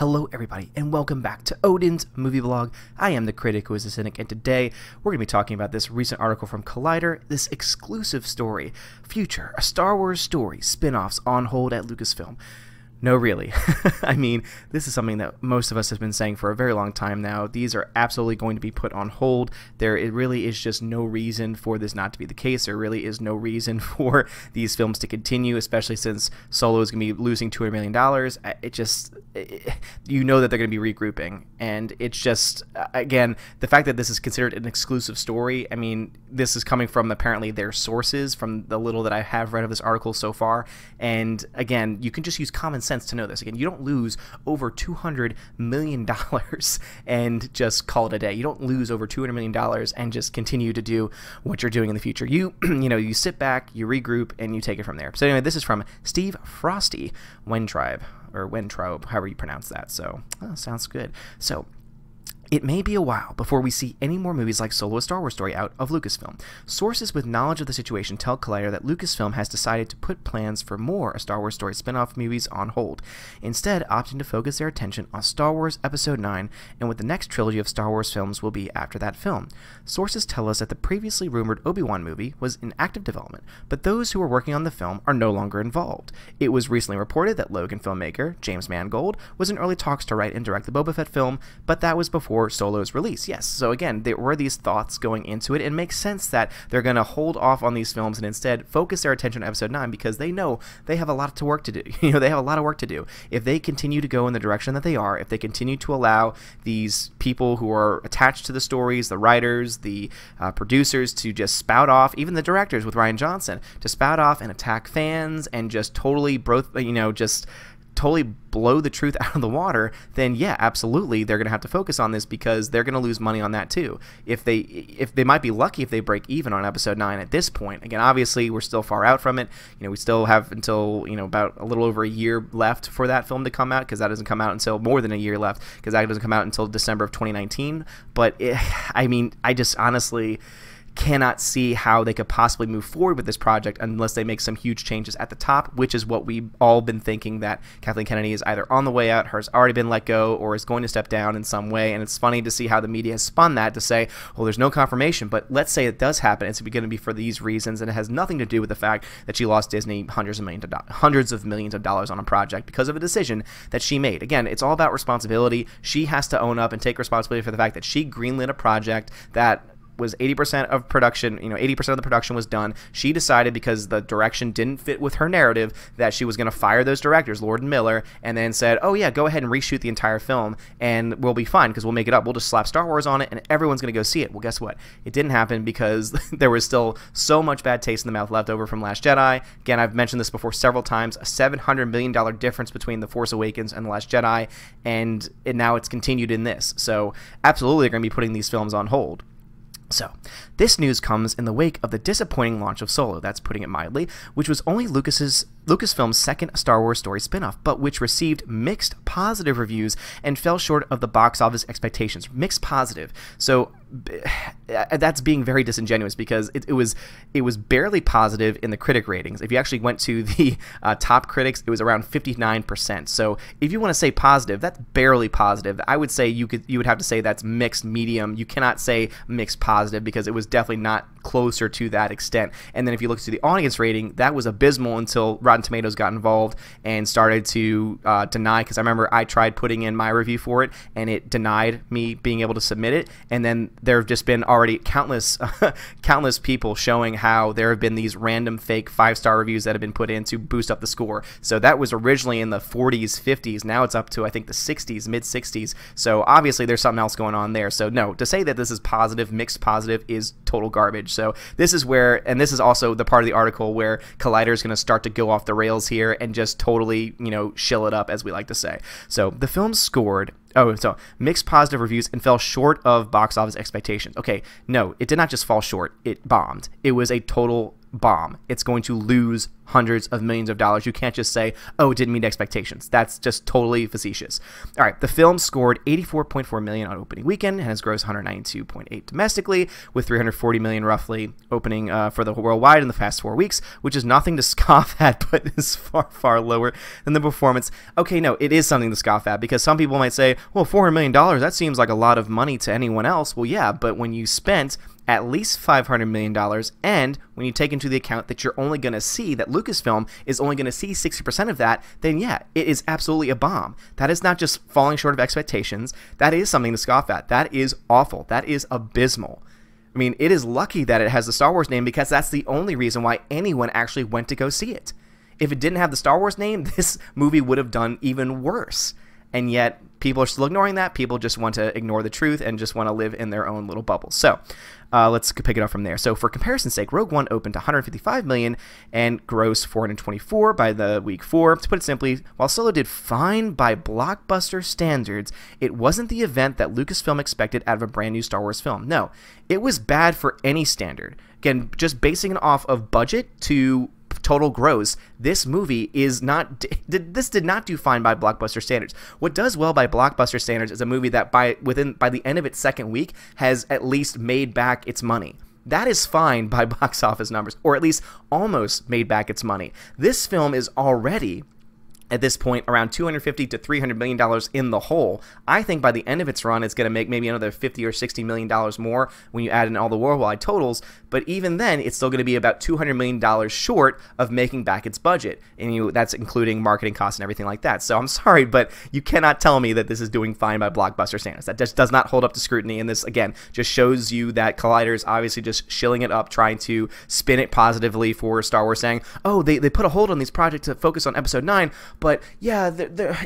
Hello everybody, and welcome back to Odin's Movie Vlog. I am the critic who is a cynic, and today we're going to be talking about this recent article from Collider, this exclusive story, Future, a Star Wars story, spin-offs on hold at Lucasfilm. No, really. I mean, this is something that most of us have been saying for a very long time now. These are absolutely going to be put on hold. It really is just no reason for this not to be the case. There really is no reason for these films to continue, especially since Solo is going to be losing $200 million. You know that they're going to be regrouping. And it's just, again, the fact that this is considered an exclusive story, I mean, this is coming from apparently their sources, from the little that I have read of this article so far. And again, you can just use common sense to know this. Again, you don't lose over $200 million and just call it a day. You don't lose over $200 million and just continue to do what you're doing in the future. You you sit back, you regroup, and you take it from there. So anyway, this is from Steve Frosty, Wentribe, or Wentrobe, however you pronounce that. So, sounds good. So, it may be a while before we see any more movies like Solo: A Star Wars Story out of Lucasfilm. Sources with knowledge of the situation tell Collider that Lucasfilm has decided to put plans for more A Star Wars Story spin-off movies on hold, instead opting to focus their attention on Star Wars Episode 9 and what the next trilogy of Star Wars films will be after that film. Sources tell us that the previously rumored Obi-Wan movie was in active development, but those who were working on the film are no longer involved. It was recently reported that Logan filmmaker James Mangold was in early talks to write and direct the Boba Fett film, but that was before Solo's release. Yes, so again, there were these thoughts going into it. It makes sense that they're going to hold off on these films and instead focus their attention on Episode 9 because they know they have a lot of work to do. They have a lot of work to do. If they continue to go in the direction that they are, if they continue to allow these people who are attached to the stories, the writers, the producers, to just spout off, even the directors with Rian Johnson, to spout off and attack fans and just totally totally blow the truth out of the water, then yeah, absolutely, they're going to have to focus on this because they're going to lose money on that too. If they might be lucky if they break even on Episode 9 at this point. Again, obviously, we're still far out from it. We still have until, about a little over a year left for that film to come out, because that doesn't come out until more than a year left, because that doesn't come out until December of 2019. But I just honestly cannot see how they could possibly move forward with this project unless they make some huge changes at the top, which is what we've all been thinking, that Kathleen Kennedy is either on the way out, has already been let go, or is going to step down in some way. And it's funny to see how the media has spun that to say, well, there's no confirmation, but let's say it does happen. It's going to be for these reasons, and it has nothing to do with the fact that she lost Disney hundreds of millions of dollars on a project because of a decision that she made. Again, it's all about responsibility. She has to own up and take responsibility for the fact that she greenlit a project that was 80% of production, 80% of the production was done. She decided, because the direction didn't fit with her narrative, that she was going to fire those directors, Lord and Miller, and then said, oh yeah, go ahead and reshoot the entire film and we'll be fine because we'll make it up. We'll just slap Star Wars on it and everyone's going to go see it. Well, guess what? It didn't happen because there was still so much bad taste in the mouth left over from Last Jedi. Again, I've mentioned this before several times, a $700 million difference between The Force Awakens and The Last Jedi, and now it's continued in this. So absolutely, they're going to be putting these films on hold. So, this news comes in the wake of the disappointing launch of Solo, that's putting it mildly, which was only Lucasfilm's second Star Wars story spinoff, but which received mixed positive reviews and fell short of the box office expectations. Mixed positive. So, that's being very disingenuous, because it was barely positive in the critic ratings. If you actually went to the top critics, it was around 59%. So if you want to say positive, that's barely positive. I would say you would have to say that's mixed medium. You cannot say mixed positive, because it was definitely not closer to that extent. And then if you look to the audience rating, that was abysmal until Rotten Tomatoes got involved and started to deny, because I remember I tried putting in my review for it and it denied me being able to submit it. And then there have just been already countless people showing how there have been these random fake 5-star reviews that have been put in to boost up the score. So that was originally in the 40s, 50s. Now it's up to, I think, the 60s, mid 60s. So obviously there's something else going on there. So no, to say that this is positive, mixed positive, is total garbage. So this is where, and this is also the part of the article where Collider is going to start to go off the rails here and just totally, shill it up, as we like to say. So the film scored mixed positive reviews and fell short of box office expectations. Okay, no, it did not just fall short, it bombed. It was a total bomb. It's going to lose hundreds of millions of dollars. You can't just say, oh, it didn't meet expectations. That's just totally facetious. All right, the film scored $84.4 million on opening weekend and has grossed $192.8 domestically, with $340 million roughly opening for the worldwide in the past 4 weeks, which is nothing to scoff at, but is far, far lower than the performance. Okay, no, it is something to scoff at, because some people might say, well, $400 million, that seems like a lot of money to anyone else. Well, yeah, but when you spent at least $500 million, and when you take into the account that you're only going to see, that Lucasfilm is only going to see 60% of that, then yeah, it is absolutely a bomb. That is not just falling short of expectations. That is something to scoff at. That is awful. That is abysmal. I mean, it is lucky that it has the Star Wars name, because that's the only reason why anyone actually went to go see it. If it didn't have the Star Wars name, this movie would have done even worse. And yet, people are still ignoring that. People just want to ignore the truth and just want to live in their own little bubble. So, let's pick it up from there. So, for comparison's sake, Rogue One opened to $155 million and grossed $424 by the week 4. To put it simply, while Solo did fine by blockbuster standards, it wasn't the event that Lucasfilm expected out of a brand new Star Wars film. No, it was bad for any standard. Again, just basing it off of budget to total gross, this movie is not, this did not do fine by blockbuster standards. What does well by blockbuster standards is a movie that by the end of its second week has at least made back its money. That is fine by box office numbers, or at least almost made back its money. This film is already, at this point, around $250 to $300 million in the hole. I think by the end of its run, it's going to make maybe another $50 or $60 million more when you add in all the worldwide totals. But even then, it's still going to be about $200 million short of making back its budget. And that's including marketing costs and everything like that. So I'm sorry, but you cannot tell me that this is doing fine by blockbuster standards. That just does not hold up to scrutiny. And this, again, just shows you that Collider is obviously just shilling it up, trying to spin it positively for Star Wars, saying, oh, they put a hold on these projects to focus on Episode 9, but yeah,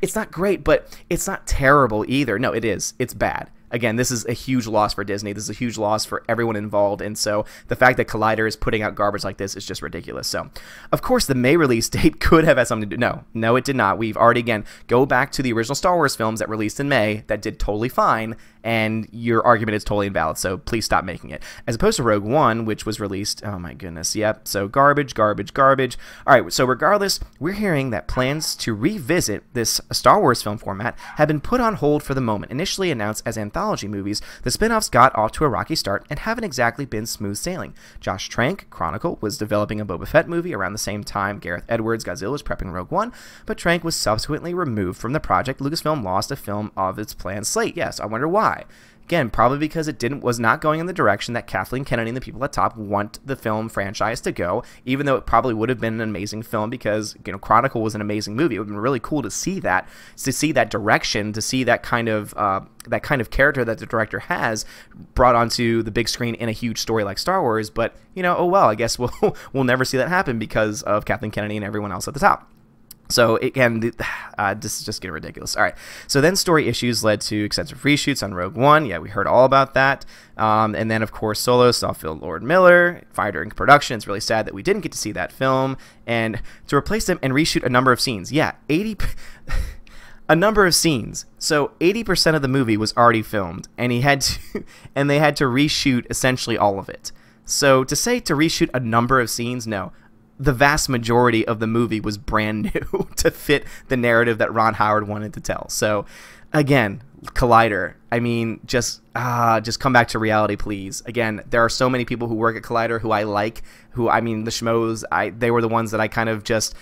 it's not great, but it's not terrible either. No, it is. It's bad. Again, this is a huge loss for Disney. This is a huge loss for everyone involved, and so the fact that Collider is putting out garbage like this is just ridiculous. So, of course, the May release date could have had something to do. No, it did not. We've already, again, go back to the original Star Wars films that released in May that did totally fine, and your argument is totally invalid, so please stop making it. As opposed to Rogue One, which was released, oh my goodness, yep, so garbage. All right, so regardless, we're hearing that plans to revisit this Star Wars film format have been put on hold for the moment. Initially announced as anthology movies, the spin-offs got off to a rocky start and haven't exactly been smooth sailing. Josh Trank, Chronicle, was developing a Boba Fett movie around the same time Gareth Edwards' Godzilla was prepping Rogue One, but Trank was subsequently removed from the project. Lucasfilm lost a film of its planned slate. Yes, I wonder why. Again, probably because it was not going in the direction that Kathleen Kennedy and the people at top want the film franchise to go, even though it probably would have been an amazing film, because, you know, Chronicle was an amazing movie. It would have been really cool to see that direction, to see that kind of character that the director has brought onto the big screen in a huge story like Star Wars. But, you know, oh well, I guess we'll never see that happen because of Kathleen Kennedy and everyone else at the top. So, again, this is just getting ridiculous. All right. So then story issues led to extensive reshoots on Rogue One. Yeah, we heard all about that. And then, of course, Solo saw Phil Lord Miller fired during production. It's really sad that we didn't get to see that film. And to replace them and reshoot a number of scenes. Yeah, a number of scenes. So 80% of the movie was already filmed, and they had to reshoot essentially all of it. So to say to reshoot a number of scenes, no. The vast majority of the movie was brand new to fit the narrative that Ron Howard wanted to tell. So, again, Collider, I mean, just come back to reality, please. Again, there are so many people who work at Collider who I like, the schmoes, they were the ones that I kind of just...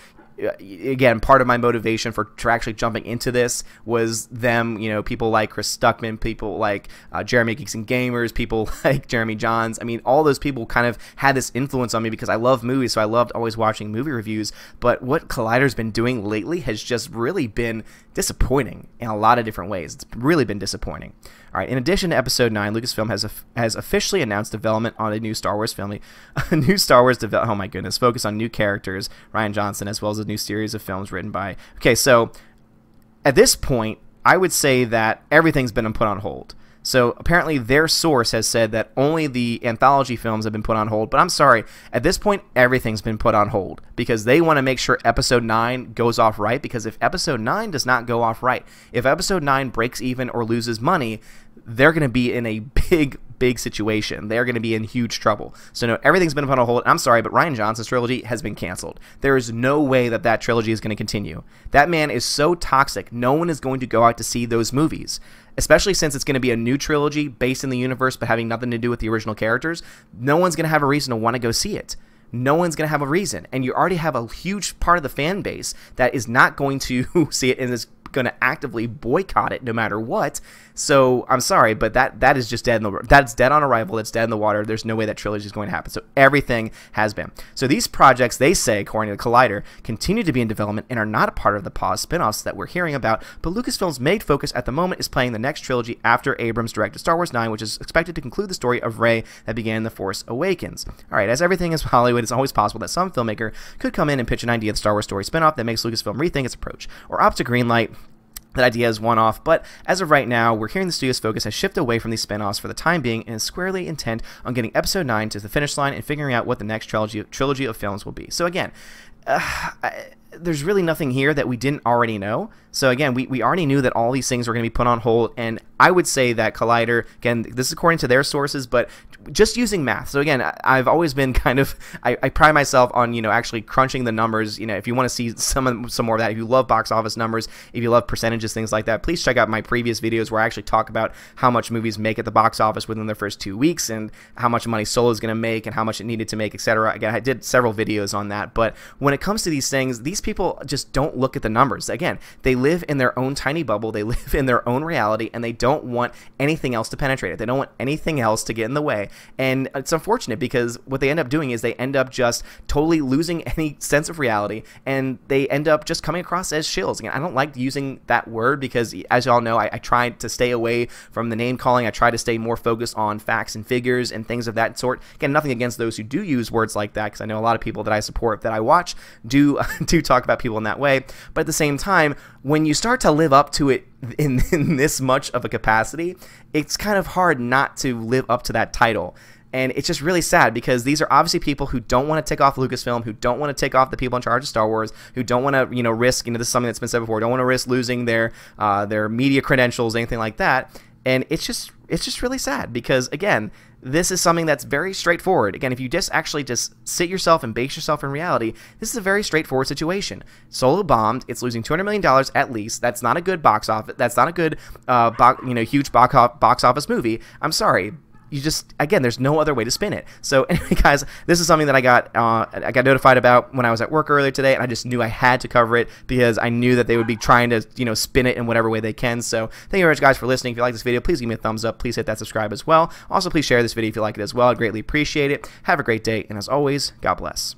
Again, part of my motivation for actually jumping into this was them, you know, people like Chris Stuckman, people like Jeremy Geeks and Gamers, people like Jeremy Johns. I mean, all those people kind of had this influence on me because I love movies, so I loved always watching movie reviews. But what Collider's been doing lately has just really been disappointing in a lot of different ways. It's really been disappointing. All right, in addition to Episode 9, Lucasfilm has officially announced development on a new Star Wars film. Oh my goodness, focus on new characters, Rian Johnson, as well as a new series of films written by... Okay, so at this point, I would say that everything's been put on hold. So apparently their source has said that only the anthology films have been put on hold. But I'm sorry, at this point, everything's been put on hold because they want to make sure Episode 9 goes off right. Because if Episode 9 does not go off right, if Episode 9 breaks even or loses money, they're going to be in a big, big situation. They're going to be in huge trouble. So no, everything's been put on hold. I'm sorry, but Rian Johnson's trilogy has been canceled. There is no way that that trilogy is going to continue. That man is so toxic. No one is going to go out to see those movies, especially since it's going to be a new trilogy based in the universe but having nothing to do with the original characters. No one's going to have a reason to want to go see it. No one's going to have a reason. And you already have a huge part of the fan base that is not going to see it and is going to actively boycott it no matter what. So I'm sorry, but that is just dead. That's dead on arrival. That's dead in the water. There's no way that trilogy is going to happen. So everything has been. So these projects, they say, according to Collider, continue to be in development and are not a part of the paused spin-offs that we're hearing about. But Lucasfilm's main focus at the moment is playing the next trilogy after Abrams directed Star Wars 9, which is expected to conclude the story of Rey that began in The Force Awakens. All right, as everything is Hollywood, it's always possible that some filmmaker could come in and pitch an idea of the Star Wars story spin-off that makes Lucasfilm rethink its approach or opt to greenlight that idea is one-off, but as of right now, we're hearing the studio's focus has shifted away from these spin-offs for the time being and is squarely intent on getting Episode 9 to the finish line and figuring out what the next trilogy of films will be. So again, there's really nothing here that we didn't already know. So again, we already knew that all these things were going to be put on hold, and I would say that Collider, again, this is according to their sources, but just using math. So again, I've always been kind of, I pride myself on, actually crunching the numbers. If you want to see some more of that, if you love box office numbers, if you love percentages, things like that, please check out my previous videos where I actually talk about how much movies make at the box office within their first 2 weeks and how much money Solo is going to make and how much it needed to make, etc. Again, I did several videos on that, but when it comes to these things, these people just don't look at the numbers. Again, they live in their own tiny bubble, they live in their own reality, and they don't want anything else to penetrate it. They don't want anything else to get in the way. And it's unfortunate because what they end up doing is they end up just totally losing any sense of reality, and they end up just coming across as shills. Again, I don't like using that word because, as y'all know, I try to stay away from the name calling. I try to stay more focused on facts and figures and things of that sort. Again, nothing against those who do use words like that, because I know a lot of people that I support, that I watch, do talk about people in that way. But at the same time, when you start to live up to it in this much of a capacity, it's kind of hard not to live up to that title. And it's just really sad because these are obviously people who don't want to take off Lucasfilm, who don't want to take off the people in charge of Star Wars, who don't want to, risk, this is something that's been said before, don't want to risk losing their media credentials, anything like that. And it's just really sad because, again, this is something that's very straightforward. Again, if you just sit yourself and base yourself in reality, this is a very straightforward situation. Solo bombed. It's losing $200 million at least. That's not a good box office. That's not a good, huge box office movie. I'm sorry. Again, there's no other way to spin it. So anyway, guys, this is something that I got notified about when I was at work earlier today, and I just knew I had to cover it because I knew that they would be trying to, spin it in whatever way they can. So thank you very much, guys, for listening. If you like this video, please give me a thumbs up. Please hit that subscribe as well. Also, please share this video if you like it as well. I'd greatly appreciate it. Have a great day, and as always, God bless.